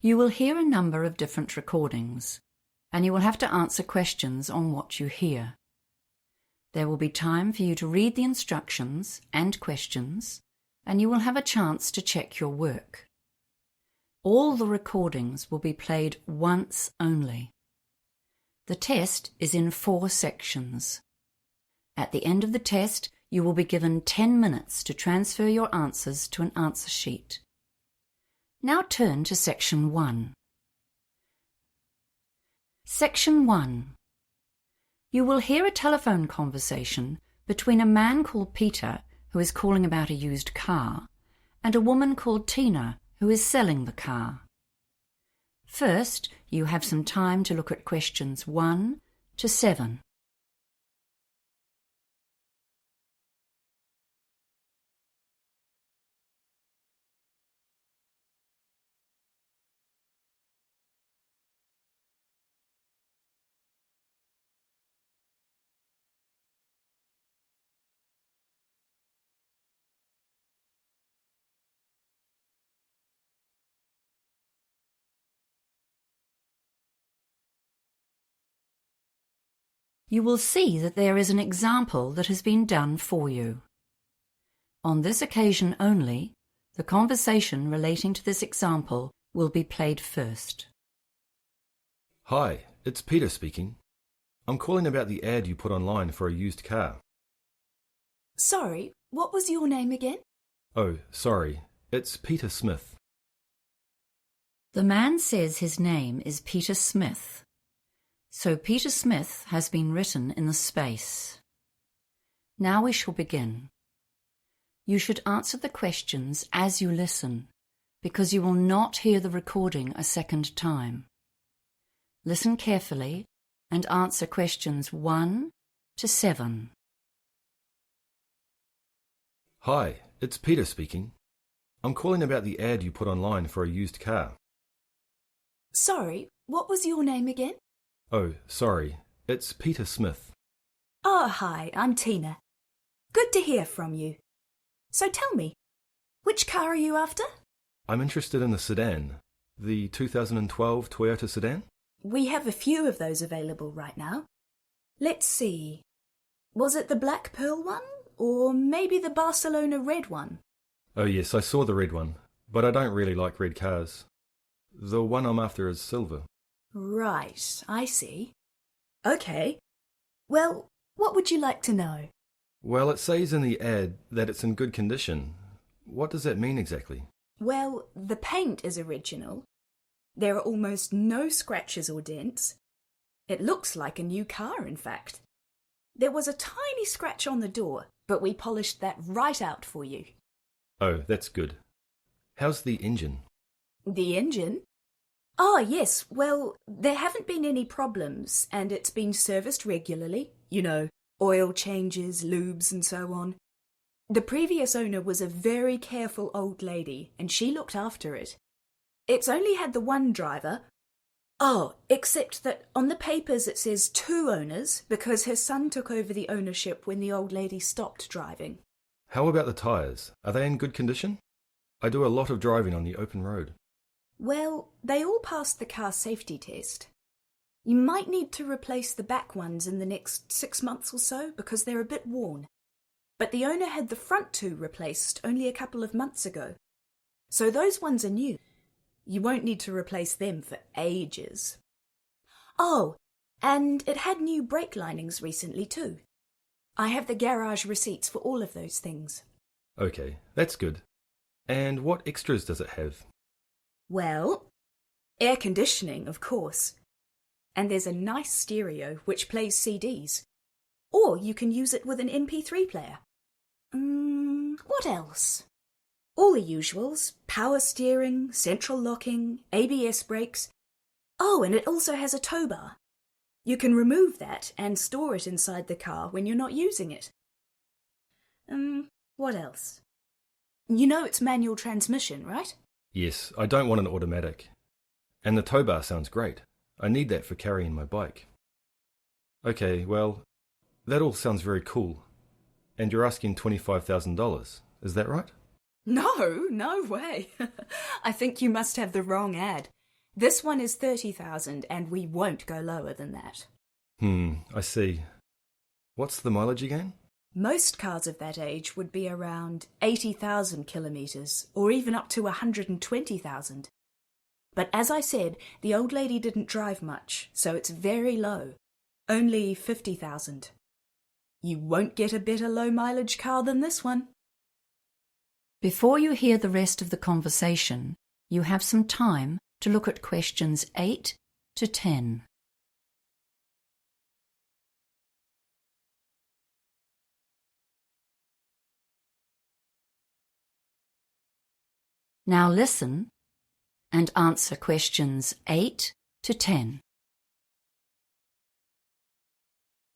You will hear a number of different recordings, and you will have to answer questions on what you hear. There will be time for you to read the instructions and questions, and you will have a chance to check your work. All the recordings will be played once only. The test is in 4 sections. At the end of the test, you will be given 10 minutes to transfer your answers to an answer sheet. Now turn to Section 1. Section 1. You will hear a telephone conversation between a man called Peter, who is calling about a used car, and a woman called Tina, who is selling the car. First, you have some time to look at questions 1 to 7. You will see that there is an example that has been done for you. On this occasion only, the conversation relating to this example will be played first. Hi, it's Peter speaking. I'm calling about the ad you put online for a used car. Sorry, what was your name again? Oh, sorry, it's Peter Smith. The man says his name is Peter Smith. So Peter Smith has been written in the space. Now we shall begin. You should answer the questions as you listen, because you will not hear the recording a second time. Listen carefully and answer questions 1 to 7. Hi, it's Peter speaking. I'm calling about the ad you put online for a used car. Sorry, what was your name again? Oh, sorry, it's Peter Smith. Oh, hi, I'm Tina. Good to hear from you. So tell me, which car are you after? I'm interested in the sedan, the 2012 Toyota sedan. We have a few of those available right now. Let's see. Was it the Black Pearl one, or maybe the Barcelona red one? Oh yes, I saw the red one, but I don't really like red cars. The one I'm after is silver. Right, I see. Okay. Well, what would you like to know? Well, it says in the ad that it's in good condition. What does that mean exactly? Well, the paint is original. There are almost no scratches or dents. It looks like a new car, in fact. There was a tiny scratch on the door, but we polished that right out for you. Oh, that's good. How's the engine? The engine? Oh, yes. Well, there haven't been any problems, and it's been serviced regularly. You know, oil changes, lubes, and so on. The previous owner was a very careful old lady, and she looked after it. It's only had the one driver. Oh, except that on the papers it says 2 owners, because her son took over the ownership when the old lady stopped driving. How about the tyres? Are they in good condition? I do a lot of driving on the open road. Well, they all passed the car safety test. You might need to replace the back ones in the next 6 months or so because they're a bit worn. But the owner had the front 2 replaced only a couple of months ago. So those ones are new. You won't need to replace them for ages. Oh, and it had new brake linings recently too. I have the garage receipts for all of those things. Okay, that's good. And what extras does it have? Well, air conditioning, of course. And there's a nice stereo which plays CDs. Or you can use it with an MP3 player. What else? All the usuals. Power steering, central locking, ABS brakes. Oh, and it also has a tow bar. You can remove that and store it inside the car when you're not using it. What else? You know it's manual transmission, right? Yes, I don't want an automatic. And the tow bar sounds great. I need that for carrying my bike. Okay, well, that all sounds very cool. And you're asking $25,000, is that right? No way. I think you must have the wrong ad. This one is 30,000 and we won't go lower than that. I see. What's the mileage again? Most cars of that age would be around 80,000 kilometres, or even up to 120,000. But as I said, the old lady didn't drive much, so it's very low. Only 50,000. You won't get a better low-mileage car than this one. Before you hear the rest of the conversation, you have some time to look at questions 8 to 10. Now listen and answer questions 8 to 10.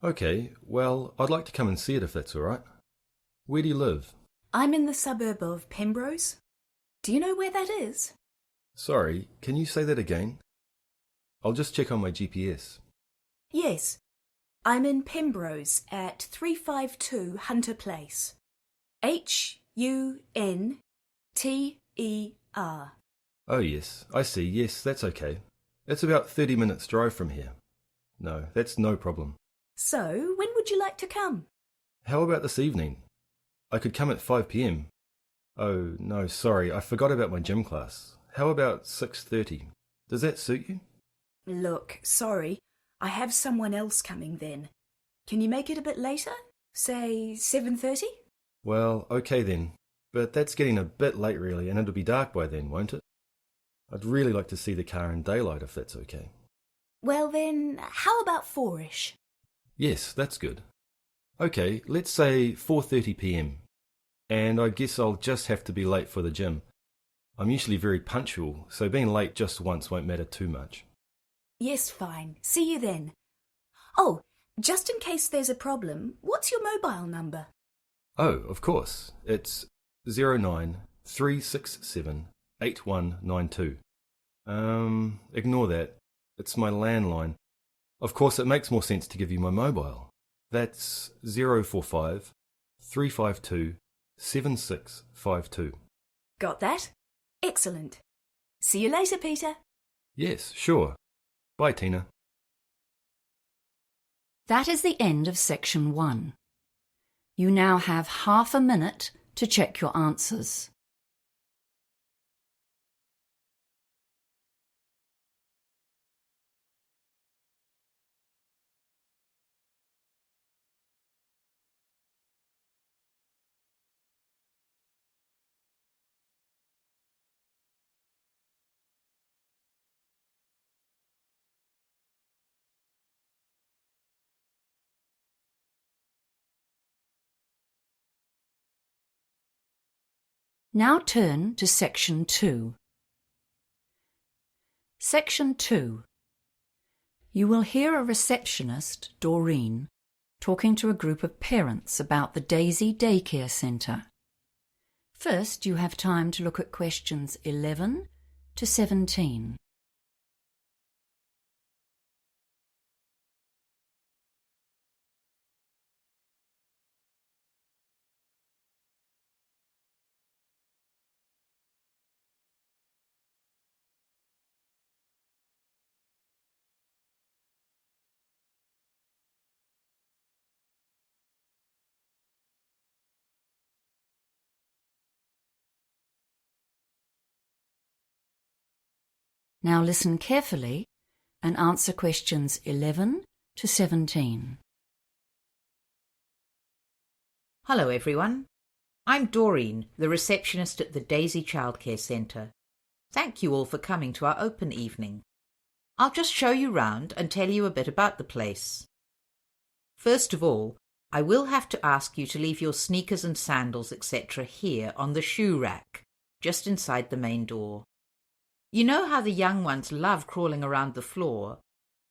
Okay, well, I'd like to come and see it if that's all right. Where do you live? I'm in the suburb of Pembrose. Do you know where that is? Sorry, can you say that again? I'll just check on my GPS. Yes, I'm in Pembrose at 352 Hunter Place. Hunter. Oh yes, I see, yes, that's okay. It's about 30 minutes drive from here. No, that's no problem. So, when would you like to come? How about this evening? I could come at 5 p.m. Oh, no, sorry, I forgot about my gym class. How about 6:30? Does that suit you? Look, sorry, I have someone else coming then. Can you make it a bit later? Say 7:30? Well, okay then. But that's getting a bit late really, and it'll be dark by then, won't it? I'd really like to see the car in daylight if that's okay. Well then, how about 4ish? Yes, that's good. Okay, let's say 4:30 p.m. And I guess I'll just have to be late for the gym. I'm usually very punctual, so being late just once won't matter too much. Yes, fine. See you then. Oh, just in case there's a problem, what's your mobile number? Oh, of course. It's 093678192. Ignore that. It's my landline. Of course, it makes more sense to give you my mobile. That's 045 352 7652. Got that? Excellent. See you later, Peter. Yes, sure. Bye, Tina. That is the end of section 1. You now have half a minute to check your answers. Now turn to Section 2. Section 2. You will hear a receptionist, Doreen, talking to a group of parents about the Daisy Daycare Centre. First, you have time to look at questions 11 to 17. Now listen carefully and answer questions 11 to 17. Hello everyone. I'm Doreen, the receptionist at the Daisy Childcare Centre. Thank you all for coming to our open evening. I'll just show you round and tell you a bit about the place. First of all, I will have to ask you to leave your sneakers and sandals, etc. here on the shoe rack, just inside the main door. You know how the young ones love crawling around the floor,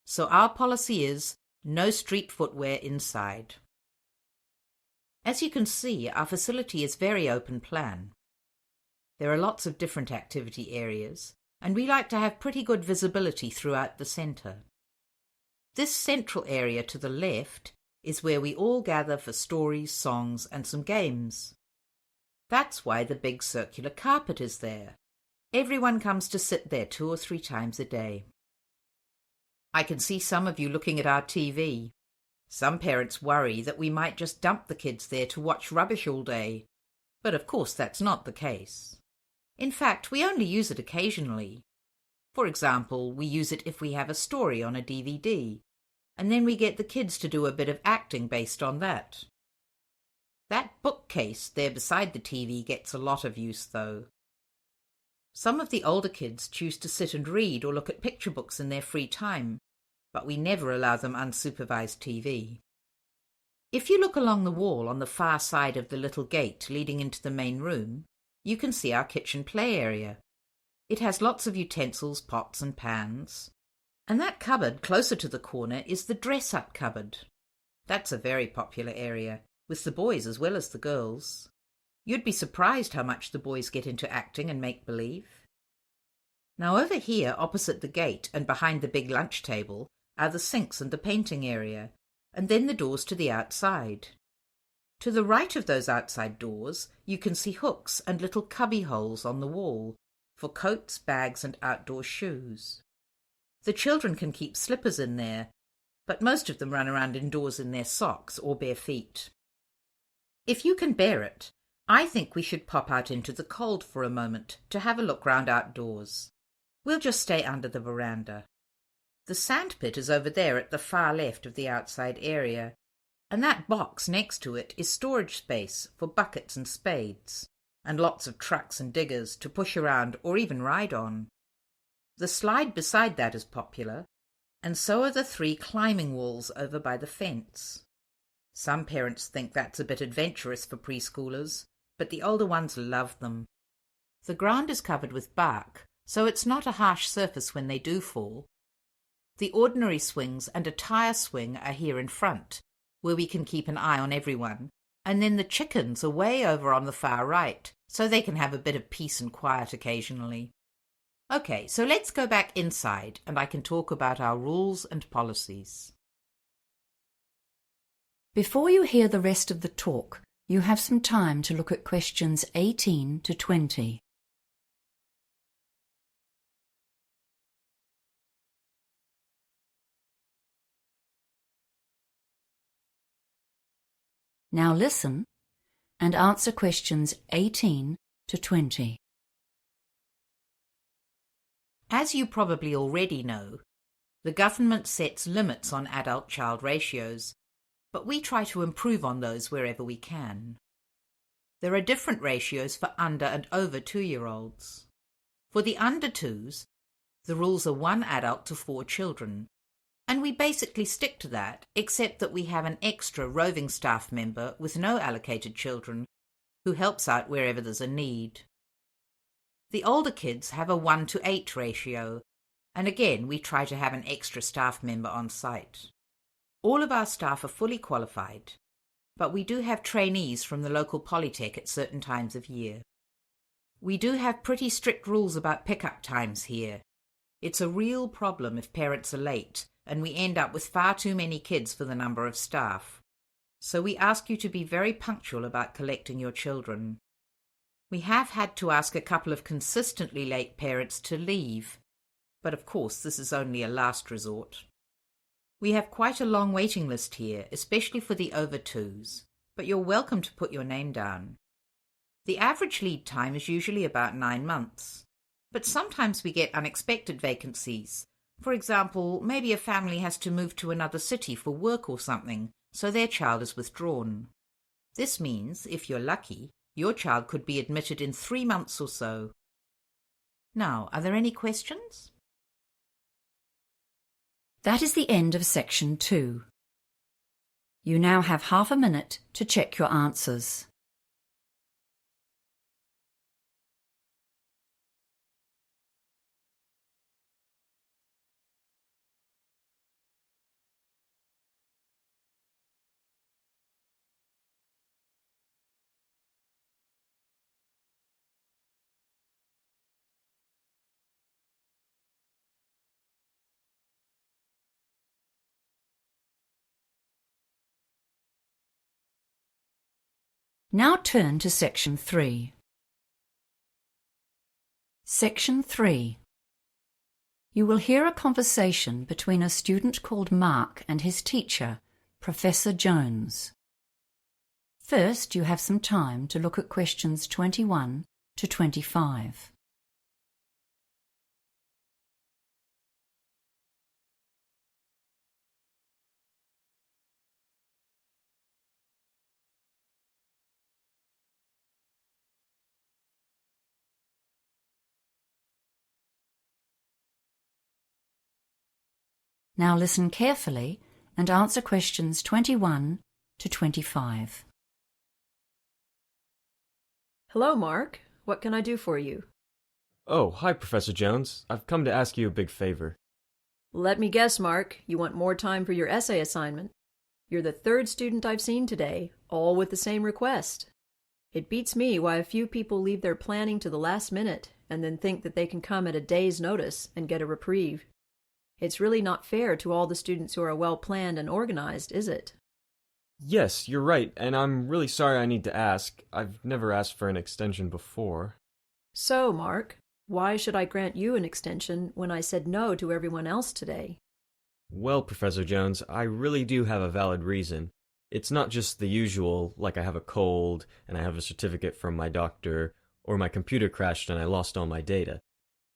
so our policy is no street footwear inside. As you can see, our facility is very open plan. There are lots of different activity areas, and we like to have pretty good visibility throughout the centre. This central area to the left is where we all gather for stories, songs, and some games. That's why the big circular carpet is there. Everyone comes to sit there 2 or 3 times a day. I can see some of you looking at our TV. Some parents worry that we might just dump the kids there to watch rubbish all day. But of course that's not the case. In fact, we only use it occasionally. For example, we use it if we have a story on a DVD, and then we get the kids to do a bit of acting based on that. That bookcase there beside the TV gets a lot of use, though. Some of the older kids choose to sit and read or look at picture books in their free time, but we never allow them unsupervised TV. If you look along the wall on the far side of the little gate leading into the main room, you can see our kitchen play area. It has lots of utensils, pots and pans. And that cupboard closer to the corner is the dress-up cupboard. That's a very popular area, with the boys as well as the girls. You'd be surprised how much the boys get into acting and make-believe. Now over here, opposite the gate and behind the big lunch table, are the sinks and the painting area, and then the doors to the outside. To the right of those outside doors, you can see hooks and little cubby holes on the wall for coats, bags, and outdoor shoes. The children can keep slippers in there, but most of them run around indoors in their socks or bare feet. If you can bear it, I think we should pop out into the cold for a moment to have a look round outdoors. We'll just stay under the veranda. The sandpit is over there at the far left of the outside area, and that box next to it is storage space for buckets and spades, and lots of trucks and diggers to push around or even ride on. The slide beside that is popular, and so are the 3 climbing walls over by the fence. Some parents think that's a bit adventurous for preschoolers, but the older ones love them. The ground is covered with bark, so it's not a harsh surface when they do fall. The ordinary swings and a tire swing are here in front, where we can keep an eye on everyone, and then the chickens are way over on the far right, so they can have a bit of peace and quiet occasionally. Okay, so let's go back inside, and I can talk about our rules and policies. Before you hear the rest of the talk, you have some time to look at questions 18 to 20. Now listen and answer questions 18 to 20. As you probably already know, the government sets limits on adult-child ratios, but we try to improve on those wherever we can. There are different ratios for under and over 2-year-olds. For the under 2s, the rules are 1 adult to 4 children, and we basically stick to that, except that we have an extra roving staff member with no allocated children who helps out wherever there's a need. The older kids have a 1 to 8 ratio, and again we try to have an extra staff member on site. All of our staff are fully qualified, but we do have trainees from the local polytech at certain times of year. We do have pretty strict rules about pickup times here. It's a real problem if parents are late, and we end up with far too many kids for the number of staff. So we ask you to be very punctual about collecting your children. We have had to ask a couple of consistently late parents to leave, but of course this is only a last resort. We have quite a long waiting list here, especially for the over 2s, but you're welcome to put your name down. The average lead time is usually about 9 months, but sometimes we get unexpected vacancies. For example, maybe a family has to move to another city for work or something, so their child is withdrawn. This means, if you're lucky, your child could be admitted in 3 months or so. Now, are there any questions? That is the end of section 2. You now have half a minute to check your answers. Now turn to section 3. Section 3. You will hear a conversation between a student called Mark and his teacher, Professor Jones. First, you have some time to look at questions 21 to 25. Now listen carefully and answer questions 21 to 25. Hello, Mark. What can I do for you? Oh, hi, Professor Jones. I've come to ask you a big favor. Let me guess, Mark. You want more time for your essay assignment. You're the third student I've seen today, all with the same request. It beats me why a few people leave their planning to the last minute and then think that they can come at a day's notice and get a reprieve. It's really not fair to all the students who are well-planned and organized, is it? Yes, you're right, and I'm really sorry I need to ask. I've never asked for an extension before. So, Mark, why should I grant you an extension when I said no to everyone else today? Well, Professor Jones, I really do have a valid reason. It's not just the usual, like I have a cold, and I have a certificate from my doctor, or my computer crashed and I lost all my data.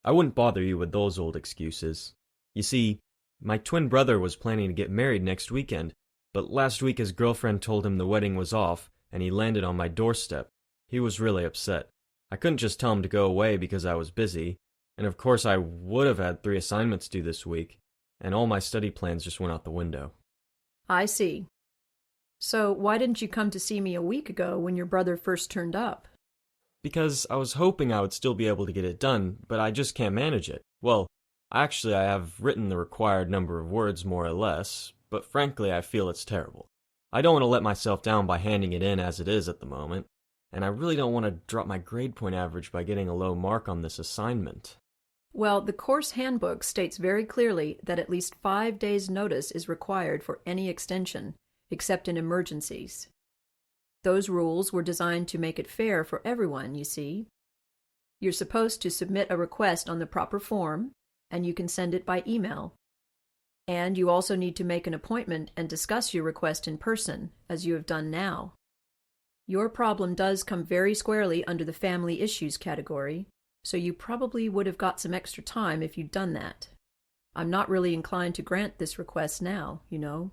I wouldn't bother you with those old excuses. You see, my twin brother was planning to get married next weekend, but last week his girlfriend told him the wedding was off, and he landed on my doorstep. He was really upset. I couldn't just tell him to go away because I was busy, and of course I would have had 3 assignments due this week, and all my study plans just went out the window. I see. So why didn't you come to see me a week ago when your brother first turned up? Because I was hoping I would still be able to get it done, but I just can't manage it. Well, actually, I have written the required number of words more or less, but frankly I feel it's terrible. I don't want to let myself down by handing it in as it is at the moment, and I really don't want to drop my grade point average by getting a low mark on this assignment. Well, the course handbook states very clearly that at least 5 days' notice is required for any extension, except in emergencies. Those rules were designed to make it fair for everyone, you see. You're supposed to submit a request on the proper form, and you can send it by email. And you also need to make an appointment and discuss your request in person, as you have done now. Your problem does come very squarely under the family issues category, so you probably would have got some extra time if you'd done that. I'm not really inclined to grant this request now, you know.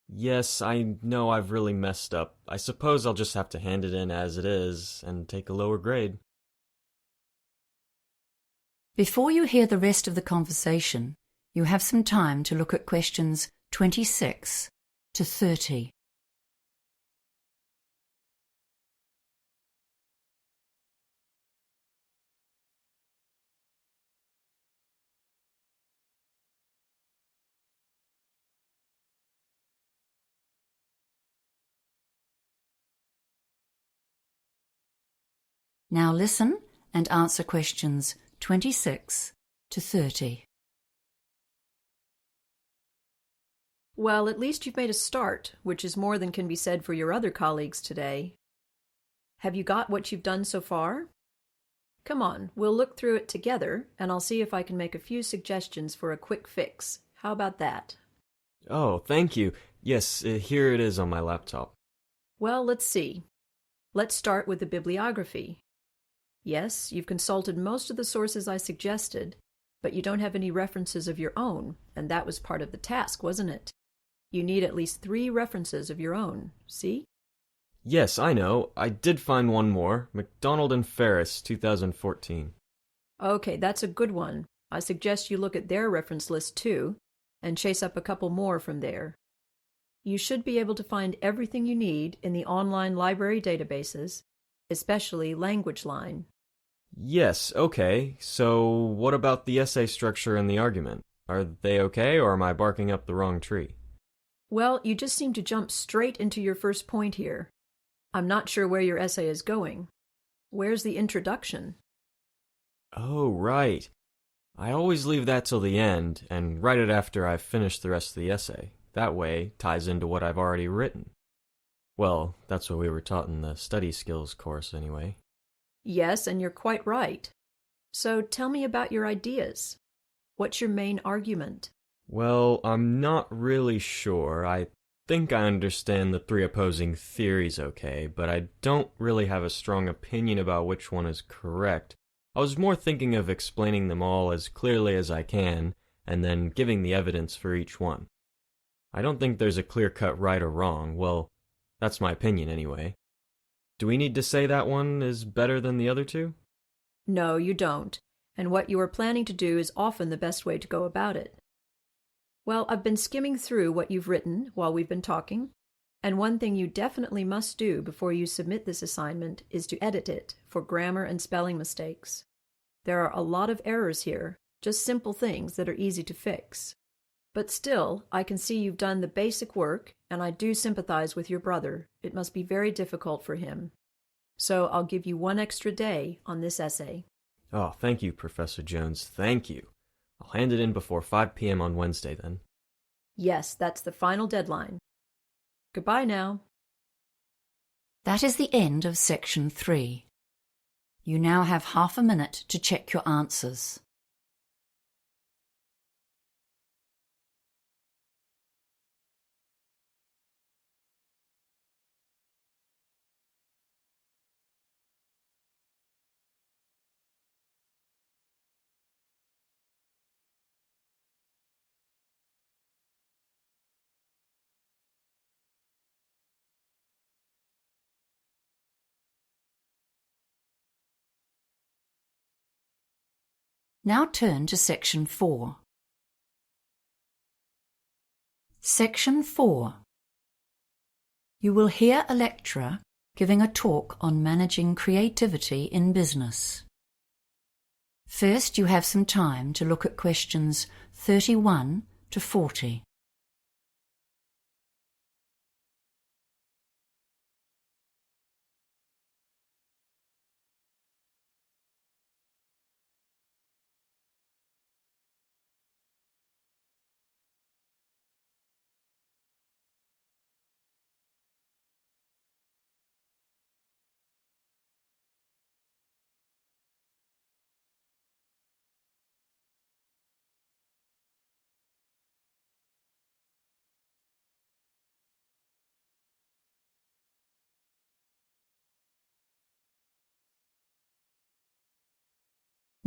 Yes, I know I've really messed up. I suppose I'll just have to hand it in as it is and take a lower grade. Before you hear the rest of the conversation, you have some time to look at questions 26 to 30. Now listen and answer questions 26 to 30. Well, at least you've made a start, which is more than can be said for your other colleagues today. Have you got what you've done so far? Come on, we'll look through it together, and I'll see if I can make a few suggestions for a quick fix. How about that? Oh, thank you. Yes, here it is on my laptop. Well, let's see. Let's start with the bibliography. Yes, you've consulted most of the sources I suggested, but you don't have any references of your own, and that was part of the task, wasn't it? You need at least 3 references of your own, see? Yes, I know. I did find one more. McDonald and Ferris, 2014. Okay, that's a good one. I suggest you look at their reference list too, and chase up a couple more from there. You should be able to find everything you need in the online library databases, especially LanguageLine. Yes, okay. So what about the essay structure and the argument? Are they okay, or am I barking up the wrong tree? Well, you just seem to jump straight into your first point here. I'm not sure where your essay is going. Where's the introduction? Oh, right. I always leave that till the end, and write it after I've finished the rest of the essay. That way, it ties into what I've already written. Well, that's what we were taught in the study skills course, anyway. Yes, and you're quite right. So tell me about your ideas. What's your main argument? Well, I'm not really sure. I think I understand the three opposing theories okay, but I don't really have a strong opinion about which one is correct. I was more thinking of explaining them all as clearly as I can, and then giving the evidence for each one. I don't think there's a clear-cut right or wrong. Well, that's my opinion anyway. Do we need to say that one is better than the other two? No, you don't. And what you are planning to do is often the best way to go about it. Well, I've been skimming through what you've written while we've been talking, and one thing you definitely must do before you submit this assignment is to edit it for grammar and spelling mistakes. There are a lot of errors here, just simple things that are easy to fix. But still, I can see you've done the basic work, and I do sympathize with your brother. It must be very difficult for him. So I'll give you 1 extra day on this essay. Oh, thank you, Professor Jones. Thank you. I'll hand it in before 5 p.m. on Wednesday, then. Yes, that's the final deadline. Goodbye now. That is the end of section 3. You now have half a minute to check your answers. Now turn to section 4. Section 4. You will hear a lecturer giving a talk on managing creativity in business. First, you have some time to look at questions 31 to 40.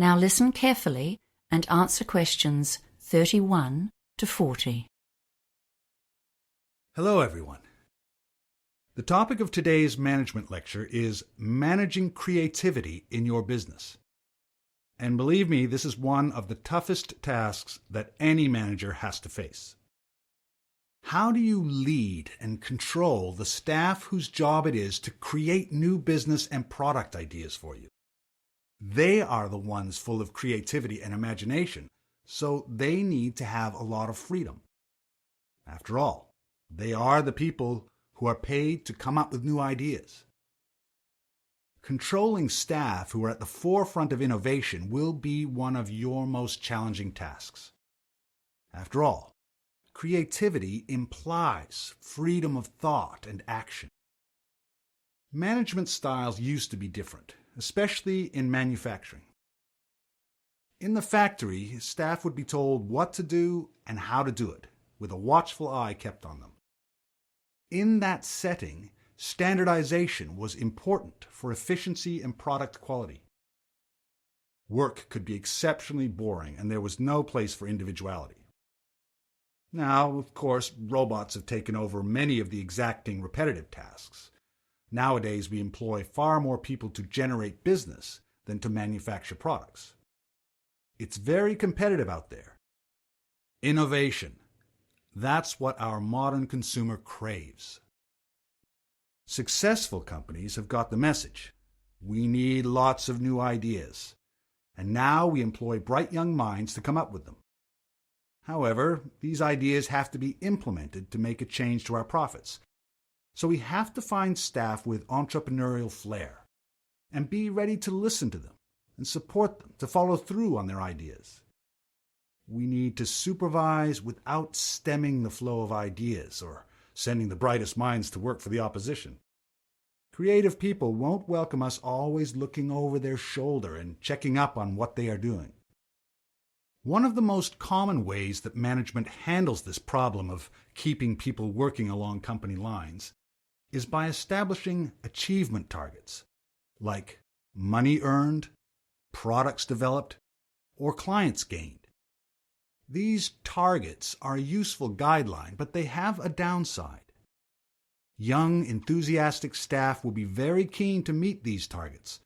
Now listen carefully and answer questions 31 to 40. Hello, everyone. The topic of today's management lecture is managing creativity in your business. And believe me, this is one of the toughest tasks that any manager has to face. How do you lead and control the staff whose job it is to create new business and product ideas for you? They are the ones full of creativity and imagination, so they need to have a lot of freedom. After all, they are the people who are paid to come up with new ideas. Controlling staff who are at the forefront of innovation will be one of your most challenging tasks. After all, creativity implies freedom of thought and action. Management styles used to be different, especially in manufacturing. In the factory, staff would be told what to do and how to do it, with a watchful eye kept on them. In that setting, standardization was important for efficiency and product quality. Work could be exceptionally boring, and there was no place for individuality. Now, of course, robots have taken over many of the exacting repetitive tasks. Nowadays, we employ far more people to generate business than to manufacture products. It's very competitive out there. Innovation. That's what our modern consumer craves. Successful companies have got the message. We need lots of new ideas. And now we employ bright young minds to come up with them. However, these ideas have to be implemented to make a change to our profits. So we have to find staff with entrepreneurial flair and be ready to listen to them and support them to follow through on their ideas. We need to supervise without stemming the flow of ideas or sending the brightest minds to work for the opposition. Creative people won't welcome us always looking over their shoulder and checking up on what they are doing. One of the most common ways that management handles this problem of keeping people working along company lines is by establishing achievement targets, like money earned, products developed, or clients gained. These targets are a useful guideline, but they have a downside. Young, enthusiastic staff will be very keen to meet these targets,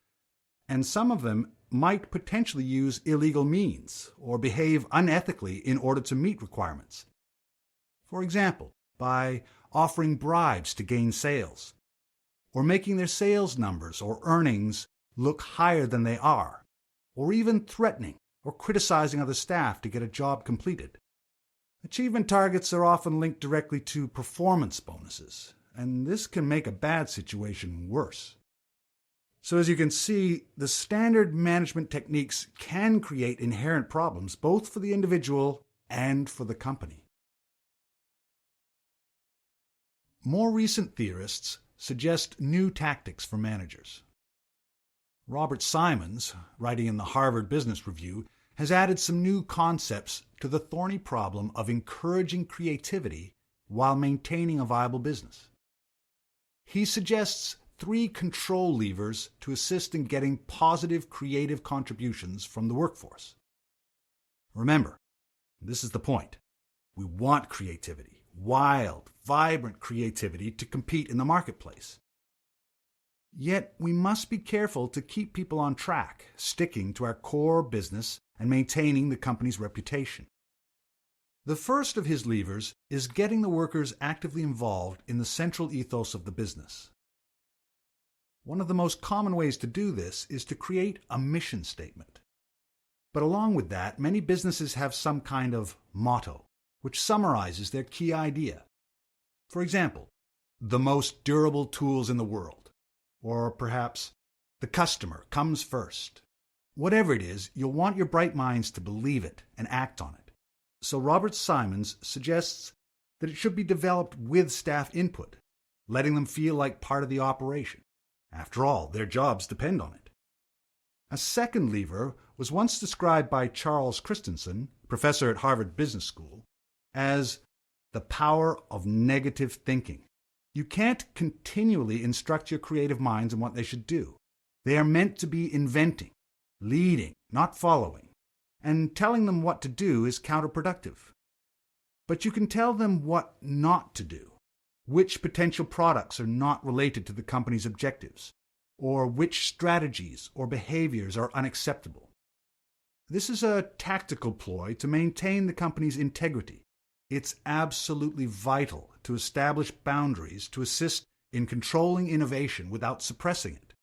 and some of them might potentially use illegal means or behave unethically in order to meet requirements. For example, by offering bribes to gain sales, or making their sales numbers or earnings look higher than they are, or even threatening or criticizing other staff to get a job completed. Achievement targets are often linked directly to performance bonuses, and this can make a bad situation worse. So as you can see, the standard management techniques can create inherent problems both for the individual and for the company. More recent theorists suggest new tactics for managers. Robert Simons, writing in the Harvard Business Review, has added some new concepts to the thorny problem of encouraging creativity while maintaining a viable business. He suggests 3 control levers to assist in getting positive creative contributions from the workforce. Remember, this is the point. We want creativity, wild, vibrant creativity to compete in the marketplace. Yet we must be careful to keep people on track, sticking to our core business and maintaining the company's reputation. The first of his levers is getting the workers actively involved in the central ethos of the business. One of the most common ways to do this is to create a mission statement. But along with that, many businesses have some kind of motto, which summarizes their key idea. For example, the most durable tools in the world, or perhaps the customer comes first. Whatever it is, you'll want your bright minds to believe it and act on it. So Robert Simons suggests that it should be developed with staff input, letting them feel like part of the operation. After all, their jobs depend on it. A second lever was once described by Charles Christensen, professor at Harvard Business School, as the power of negative thinking. You can't continually instruct your creative minds on what they should do. They are meant to be inventing, leading, not following, and telling them what to do is counterproductive. But you can tell them what not to do, which potential products are not related to the company's objectives, or which strategies or behaviors are unacceptable. This is a tactical ploy to maintain the company's integrity. It's absolutely vital to establish boundaries to assist in controlling innovation without suppressing it.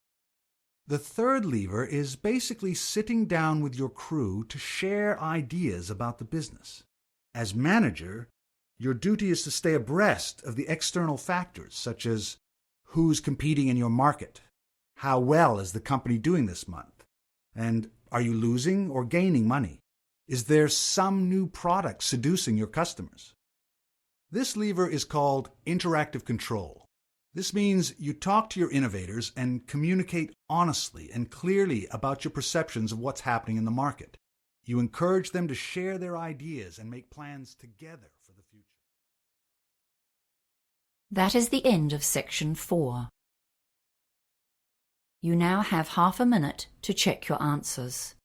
The third lever is basically sitting down with your crew to share ideas about the business. As manager, your duty is to stay abreast of the external factors, such as who's competing in your market, how well is the company doing this month, and are you losing or gaining money? Is there some new product seducing your customers? This lever is called interactive control. This means you talk to your innovators and communicate honestly and clearly about your perceptions of what's happening in the market. You encourage them to share their ideas and make plans together for the future. That is the end of section 4. You now have half a minute to check your answers.